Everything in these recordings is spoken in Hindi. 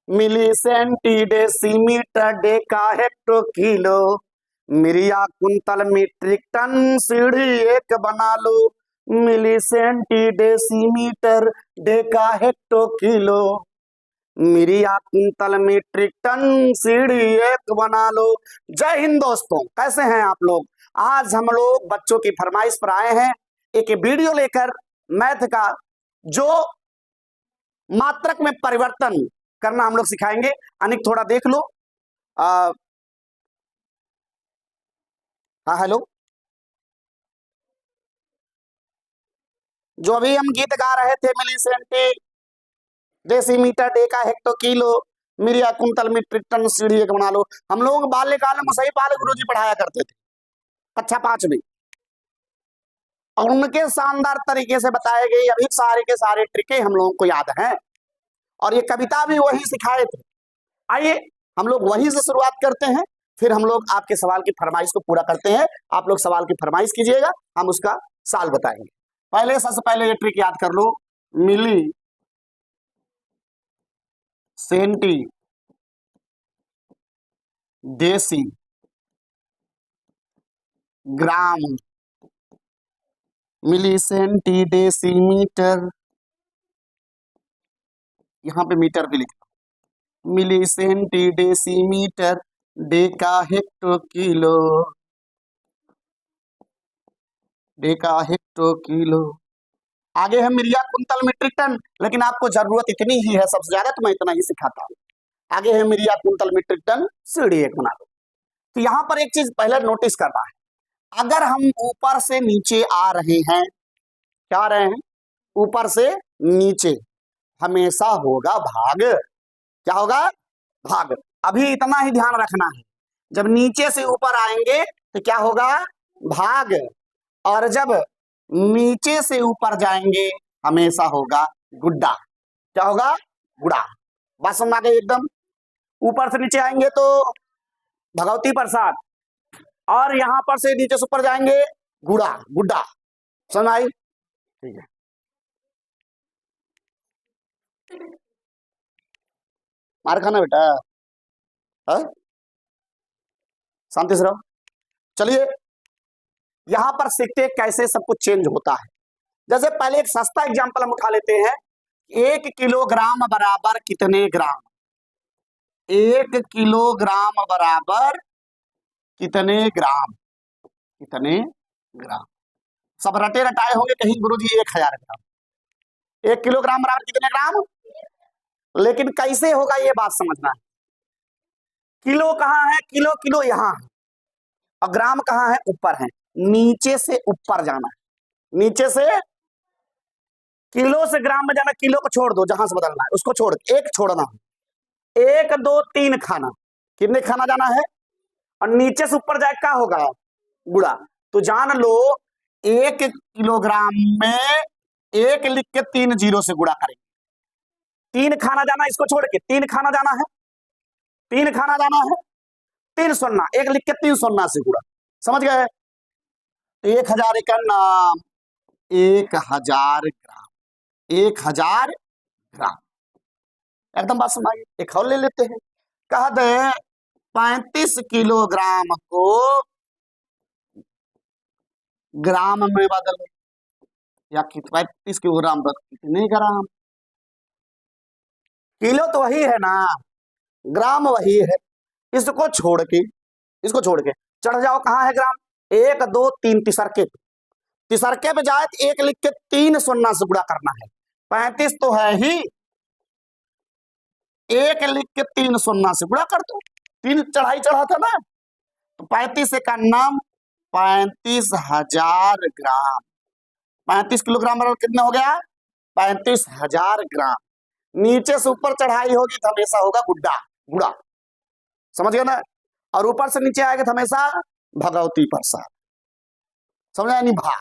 मिली centi decimetre deca hecto kilo, myria कुंतल मीट्रिक टन सीढ़ी एक बना लो। Milli centi decimetre deca hecto kilo, myria कुंतल मीट्रिक टन सीढ़ी एक बना लो। जय हिंद दोस्तों, कैसे हैं आप लोग। आज हम लोग बच्चों की फरमाइश पर आए हैं एक वीडियो लेकर, मैथ का जो मात्रक में परिवर्तन करना हम लोग सिखाएंगे। अनिक थोड़ा देख लो। हाँ हेलो, जो अभी हम गीत गा रहे थे, milli centi decimetre deca hecto kilo, myria कुंतल मीट्रिक टन सीढ़ी एक बना लो। हम लोग बाल्यकाल में मुसई पाल गुरुजी पढ़ाया करते थे, कक्षा 5 में, और उनके शानदार तरीके से बताए गए अभी सारे के सारे ट्रिके हम लोगों को याद हैं, और ये कविता भी वही सिखाए थे। आइए हम लोग वही से शुरुआत करते हैं, फिर हम लोग आपके सवाल की फरमाइश को पूरा करते हैं। आप लोग सवाल की फरमाइश कीजिएगा, हम उसका साल बताएंगे। पहले सबसे पहले ये ट्रिक याद कर लो। मिली सेंटी देसी ग्राम, मिली सेंटी डेसीमीटर, यहां पे मीटर भी लिखा, milli centi decimetre deca hecto kilo, deca hecto kilo. आगे है मिरिया कुंतल मीट्रिक टन, लेकिन आपको जरूरत इतनी ही है सबसे ज्यादा, तो मैं इतना ही सिखाता हूँ। आगे है मिरिया कुंतल मीट्रिक टन सीढ़ी एक बना लो। तो यहाँ पर एक चीज पहले नोटिस करना है, अगर हम ऊपर से नीचे आ रहे हैं, क्या आ रहे हैं, ऊपर से नीचे, हमेशा होगा भाग। क्या होगा, भाग। अभी इतना ही ध्यान रखना है, जब नीचे से ऊपर आएंगे तो क्या होगा, भाग, और जब नीचे से ऊपर जाएंगे हमेशा होगा गुड्डा। क्या होगा, गुड़ा। बात समझ आ गई एकदम। ऊपर से नीचे आएंगे तो भगवती प्रसाद, और यहां पर से नीचे से ऊपर जाएंगे गुड़ा, गुड्डा। समझ आई, ठीक है। मार खाना बेटा, शांति से रहो। चलिए यहां पर सीखते कैसे सब कुछ चेंज होता है। जैसे पहले एक सस्ता एग्जांपल हम उठा लेते हैं, 1 किलोग्राम बराबर कितने ग्राम, 1 किलोग्राम बराबर कितने ग्राम, कितने ग्राम। सब रटे रटाए होंगे कहीं गुरुजी 1000 ग्राम, 1 किलोग्राम बराबर कितने ग्राम, लेकिन कैसे होगा ये बात समझना है। किलो कहाँ है, किलो किलो यहाँ है, और ग्राम कहाँ है, ऊपर है। नीचे से ऊपर जाना है, नीचे से किलो से ग्राम में जाना। किलो को छोड़ दो, जहां से बदलना है उसको छोड़, एक छोड़ना है। 1 2 3 खाना, कितने खाना जाना है, और नीचे से ऊपर जाए क्या होगा, गुड़ा। तो जान लो 1 किलोग्राम में 1 लिख के 3 जीरो से गुड़ा करेंगे। 3 खाना जाना, इसको छोड़ के 3 खाना जाना है, 3 खाना जाना है, 3 सुन्ना, 1 लिख के 3 सुन्ना से गुड़ा। समझ गए। 1000 का नाम 1000 ग्राम, 1000 ग्राम। एकदम बात सुनाइए। एक और ले लेते हैं, कह दे 35 किलोग्राम को ग्राम में बदल, या 35 किलोग्राम कितने ग्राम, किलो तो वही है ना, ग्राम वही है। इसको छोड़ के, इसको छोड़ के चढ़ जाओ, कहाँ है ग्राम, 1 2 3 तिसरके पे, तिसरके पे जाए तो 1 लिख के 3 सुन्ना से गुणा करना है। 35 तो है ही, 1 लिख के 3 सुन्ना से गुणा कर दो, 3 चढ़ाई चढ़ा था ना, तो 35 का नाम 35,000 ग्राम। 35 किलोग्राम बराबर कितना हो गया, 35,000 ग्राम। नीचे से ऊपर चढ़ाई होगी तो हमेशा होगा गुड्डा, गुड़ा। समझ गए ना। और ऊपर से नीचे आएगा तो हमेशा भगवती प्रसाद। समझा नहीं भा।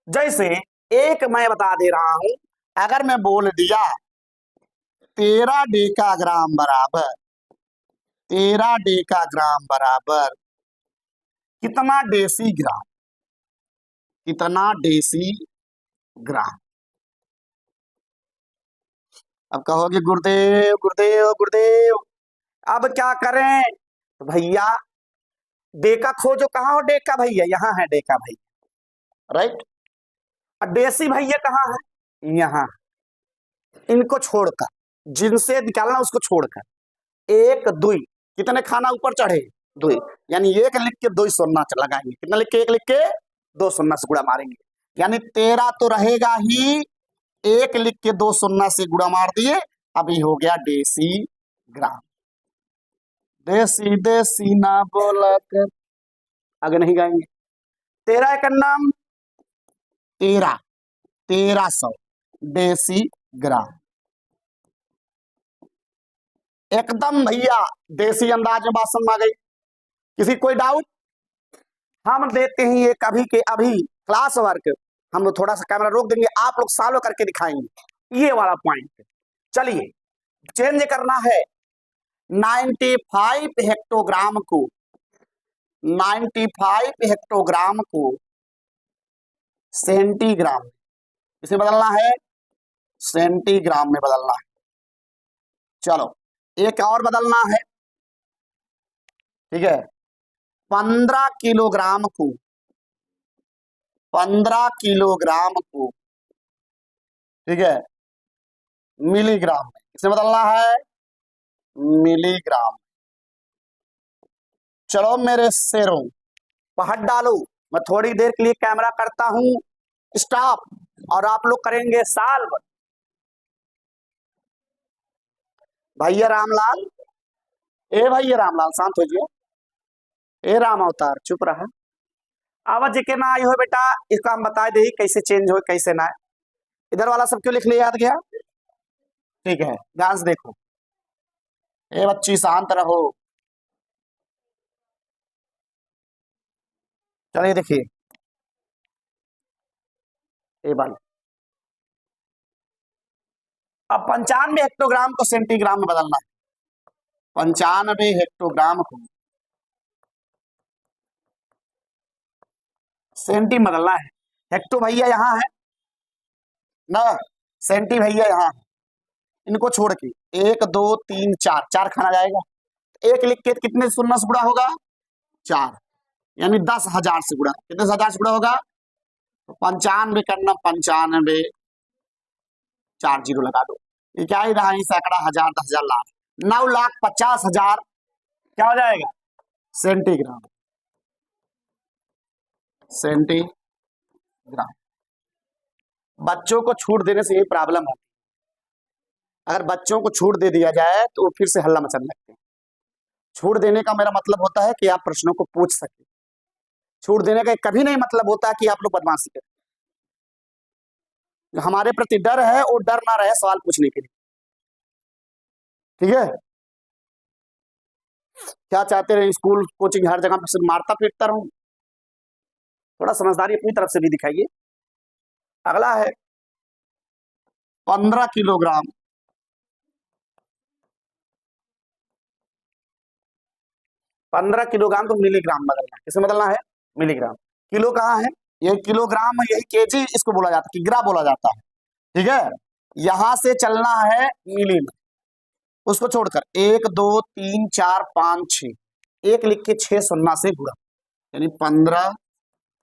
जैसे एक मैं बता दे रहा हूं, अगर मैं बोल दिया 13 डेकाग्राम बराबर, 13 डेकाग्राम बराबर कितना डेसी ग्राम, कितना डेसी ग्राम। अब कहोगे गुरुदेव गुरुदेव गुरुदेव अब क्या करें? तो भैया डेका खोजो, कहाँ हो डेका भैया? यहाँ है डेका भैया, राइट। और देसी भैया कहाँ है? यहाँ। इनको छोड़कर, जिनसे निकालना उसको छोड़कर, एक दुई, कितने खाना ऊपर चढ़े? दुई। यानी एक लिख के दो सुन्ना लगाएंगे। कितना लिख के? एक लिख के दो सुन्ना से गुड़ा मारेंगे, यानी 13 तो रहेगा ही। एक लिख के दो सुन्ना से गुड़ा मार दिए, अभी हो गया देसी ग्राम। देसी देसी ना बोला कर, आगे नहीं गाएंगे। 13 का नाम 1300 देसी ग्राम। एकदम भैया देसी अंदाज में बात समझ आ गई? किसी कोई डाउट? हम देते हैं ये कभी के अभी क्लास वर्क, हम लोग थोड़ा सा कैमरा रोक देंगे, आप लोग सॉल्व करके दिखाएंगे ये वाला पॉइंट। चलिए चेंज करना है 95 हेक्टोग्राम को, 95 हेक्टोग्राम को सेंटीग्राम में, इसे बदलना है सेंटीग्राम में बदलना है। चलो एक और बदलना है, ठीक है। 15 किलोग्राम को, 15 किलोग्राम को, ठीक है, मिलीग्राम में, इसे बदलना है मिलीग्राम। चलो मेरे शेरों पहट डालो, मैं थोड़ी देर के लिए कैमरा करता हूं स्टॉप, और आप लोग करेंगे सॉल्व। भैया रामलाल, ए भैया रामलाल शांत हो जाइए। ए राम अवतार चुप रहा। आवाज जेके ना आई हो बेटा, इसका हम बता दे कैसे चेंज हो कैसे ना। इधर वाला सब क्यों लिख लिया याद गया? ठीक है ध्यान से देखो। ए बच्ची शांत रहो। चलिए देखिए ए बाल, अब 95 हेक्टोग्राम को सेंटीग्राम में बदलना है। 95 हेक्टोग्राम को सेंटी बदलना है। हेक्टो भैया यहाँ है ना, सेंटी भैया यहाँ है। इनको छोड़ के 1 2 3 4, 4 खाना जाएगा। एक लिख के कितने सुन्ना से गुणा होगा? 4, यानी 10,000 से गुणा। कितने हजार से गुणा होगा? 95 करना, 95, 4 जीरो लगा दो। ये क्या ही रहा? सैकड़ा, हजार, 10,000, लाख, 9,50,000 क्या हो जाएगा? Centigram, centigram. बच्चों को छूट देने से यही प्रॉब्लम है, अगर बच्चों को छूट दे दिया जाए तो वो फिर से हल्ला मचने लगते हैं। छूट देने का मेरा मतलब होता है कि आप प्रश्नों को पूछ सके। छूट देने का कभी नहीं मतलब होता कि आप लोग बदमाशी करें। जो हमारे प्रति डर है वो डर ना रहे सवाल पूछने के लिए, ठीक है। क्या चाहते रहे स्कूल कोचिंग हर जगह पर मारता पीटता रहूं? थोड़ा समझदारी अपनी तरफ से भी दिखाइए। अगला है 15 किलोग्राम, 15 किलोग्राम को मिलीग्राम बदलना है। किसे बदलना है? मिलीग्राम। किलो कहाँ है? ये किलोग्राम, यही केजी इसको बोला जाता है, किग्रा बोला जाता है, ठीक है। यहां से चलना है मिली में, उसको छोड़कर 1 2 3 4 5 6, एक लिख के 6 सुन्ना से गुणा, यानी 15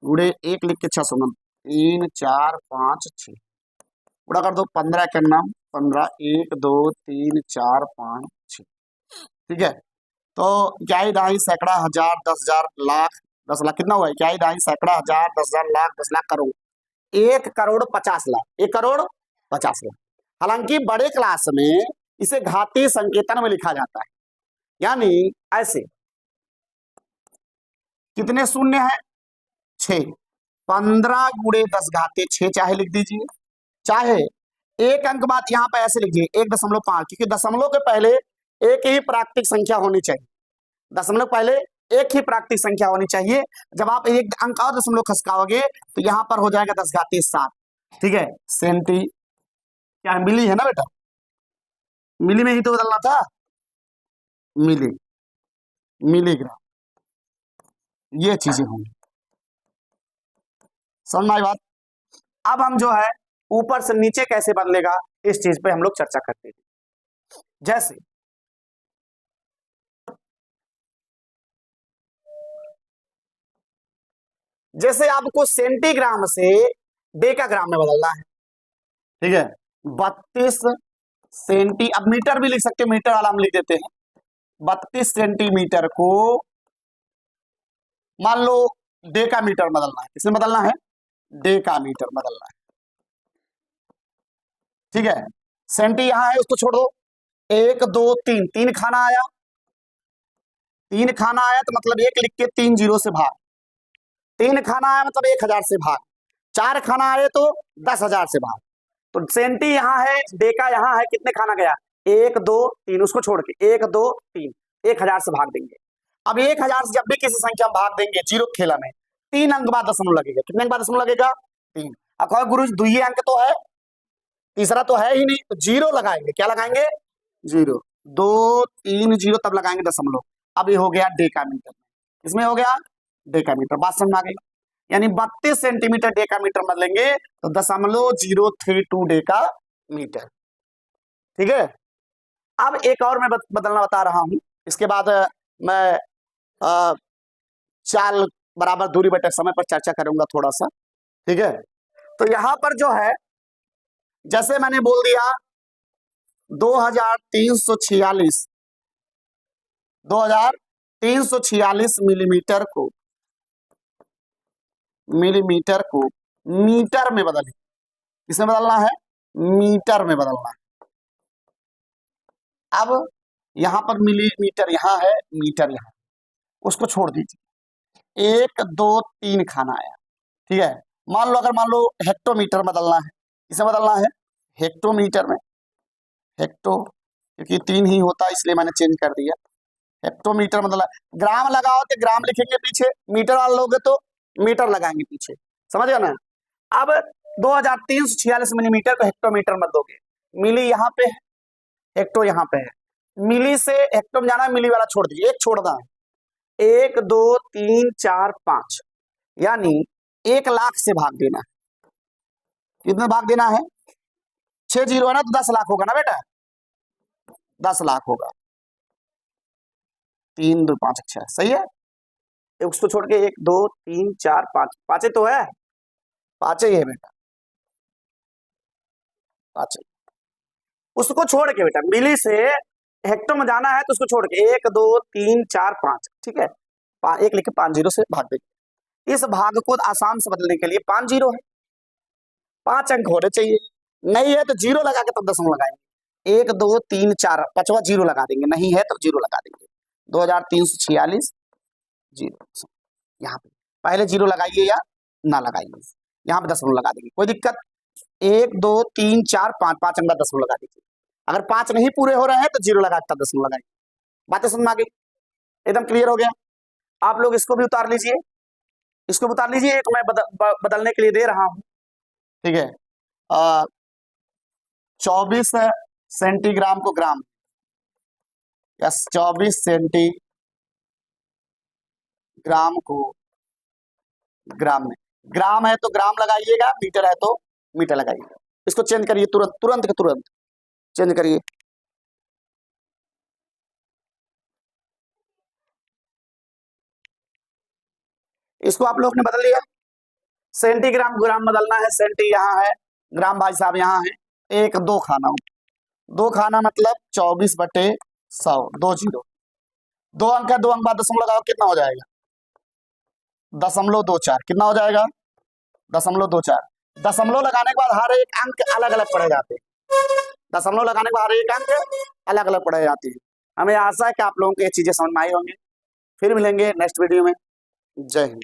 गुड़े 1 लिख के 6 सुन्ना, 3 4 5 6 गुणा कर दो। 15 के नाम 15, 1 2 3 4 5 6, ठीक है। तो क्या ही दहाई सैकड़ा हजार 10,000 लाख 10 लाख, कितना हुआ? क्या ही दहाई सैकड़ा हजार 10,000 लाख 10 लाख करोड़, 1,50,00,000, 1,50,00,000। हालांकि बड़े क्लास में इसे घातीय संकेतन में लिखा जाता है, यानी ऐसे। कितने शून्य है? 6। 15 गुणे 10 घाते 6 चाहे लिख दीजिए, चाहे एक अंक बाद यहां पर ऐसे लिखिए 1.5, क्योंकि दशमलव के पहले एक ही प्राकृतिक संख्या होनी चाहिए। दशमलव पहले एक ही प्राकृतिक संख्या होनी चाहिए। जब आप एक अंक और दशमलव खसकाओगे तो यहां पर हो जाएगा 10 घातीय 7, ठीक है। सेंटी क्या मिली है ना बेटा? मिली में ही तो बदलना था, मिली, मिलीग्राम, ये चीजें होंगी। समझ में आई बात? अब हम जो है ऊपर से नीचे कैसे बदलेगा इस चीज पे हम लोग चर्चा करते थे। जैसे आपको सेंटीग्राम से डेकाग्राम में बदलना है, ठीक है, 32 सेंटी, अब मीटर भी लिख सकते हैं, मीटर वाला हम लिख देते हैं। 32 सेंटीमीटर को मान लो डेकामीटर बदलना है, किसमें बदलना है, डेकामीटर बदलना है, ठीक है। सेंटी यहां है, उसको छोड़ दो, 1 2 3, 3 खाना आया, 3 खाना आया तो मतलब 1 लिख के 3 जीरो से भाग, 3 खाना आया मतलब 1000 से भाग, 4 खाना आए तो 10,000 से भाग। तो सेंटी यहाँ है, डेका यहाँ है, कितने खाना गया, 1 2 3, उसको छोड़ के 1 2 3, 1000 से भाग देंगे। अब 1000 से जब भी किसी संख्या में भाग देंगे जीरो खेला में, 3 अंक बाद दशमलव लगेगा, कितने अंक बाद दशमलव लगेगा, 3। अब कहो गुरु दुई अंक तो है, तीसरा तो है ही नहीं, तो जीरो लगाएंगे, क्या लगाएंगे, जीरो, 2 3 जीरो, तब लगाएंगे दशमलव। अब ये हो गया डेकामीटर, इसमें हो गया डेकामीटर, बात समझ आ गई। यानी 32 सेंटीमीटर डेकामीटर बदलेंगे तो 0.032 डेकामीटर, ठीक है। अब एक और मैं बदलना बता रहा हूं, इसके बाद मैं चाल बराबर दूरी बटे समय पर चर्चा करूंगा थोड़ा सा, ठीक है। तो यहां पर जो है, जैसे मैंने बोल दिया 2346 मिलीमीटर को मीटर में बदलें, किसमें बदलना है, मीटर में बदलना है। अब यहां पर मिलीमीटर यहां है, मीटर यहां, उसको छोड़ दीजिए, 1 2 3 खाना आया, ठीक है। मान लो हेक्टोमीटर बदलना है, किसे बदलना है, हेक्टोमीटर में, हेक्टो, क्योंकि 3 ही होता इसलिए मैंने चेंज कर दिया, हेक्टोमीटर मतलब ग्राम लगाओ तो ग्राम लिखेंगे पीछे, मीटर वाले लोगे तो मीटर लगाएंगे पीछे, समझ गए ना। अब 2346 मिलीमीटर को हेक्टोमीटर मत दोगे, मिली यहाँ पे है, हेक्टो यहाँ पे है, मिली से हेक्टो में जाना है, मिली वाला छोड़ दीजिए, एक छोड़ना है, 1 2 3 4 5, यानी 1 लाख से भाग देना है, कितने भाग देना है, 6 जीरो है ना, तो 10 लाख होगा ना बेटा, 10 लाख होगा, 3 2 5 6, सही है। उसको छोड़ के 1 2 3 4 5, पांचे तो है, पांचे ही है बेटा, पांचे, उसको छोड़ के बेटा मिली से हेक्टो में जाना है तो उसको छोड़ के 1 2 3 4 5, ठीक है, 1 लिख के 5 जीरो से भाग देंगे। इस भाग को आसान से बदलने के लिए 5 जीरो है, 5 अंक होने चाहिए, नहीं है तो जीरो लगा के तब दशमलव लगाएंगे, 1 2 3 4, 5वां जीरो लगा देंगे, नहीं है तो जीरो लगा देंगे, 2346 जीरो, यहाँ पे पहले जीरो लगाइए या ना लगाइए, यहाँ पे दशमलव लगा देंगे, कोई दिक्कत, 1 2 3 4 5, 5 अंक बाद दशमलव लगा दीजिए, अगर 5 नहीं पूरे हो रहे हैं तो जीरो लगा तब दशमलव लगाइए। बातें समझ में आ गई, एकदम क्लियर हो गया। आप लोग इसको भी उतार लीजिए, इसको उतार लीजिए, एक मैं बदलने के लिए दे रहा हूं, ठीक है। 24 सेंटीग्राम को ग्राम, यस 24 सेंटीग्राम को ग्राम में, ग्राम है तो ग्राम लगाइएगा, मीटर है तो मीटर लगाइएगा, इसको चेंज करिए तुरंत तुरंत के तुरंत चेंज करिए, इसको आप लोग ने बदल लिया, सेंटीग्राम ग्राम बदलना है, सेंटी यहाँ है, ग्राम भाई साहब यहाँ है, 1 2 खाना, 2 खाना मतलब 24/100, 2 जीरो, 2 अंक है, 2 अंक बाद दशमलव लगाओ, कितना हो जाएगा, 0.24, कितना हो जाएगा, 0.24, दशमलव लगाने के बाद हर एक अंक अलग अलग पड़े जाते हैं, दशमलव लगाने के बाद हर एक अंक अलग अलग पड़े जाते हैं। हमें आशा है कि आप लोगों को ये चीजें समझ में आई होंगी, फिर मिलेंगे नेक्स्ट वीडियो में, जय हिंद।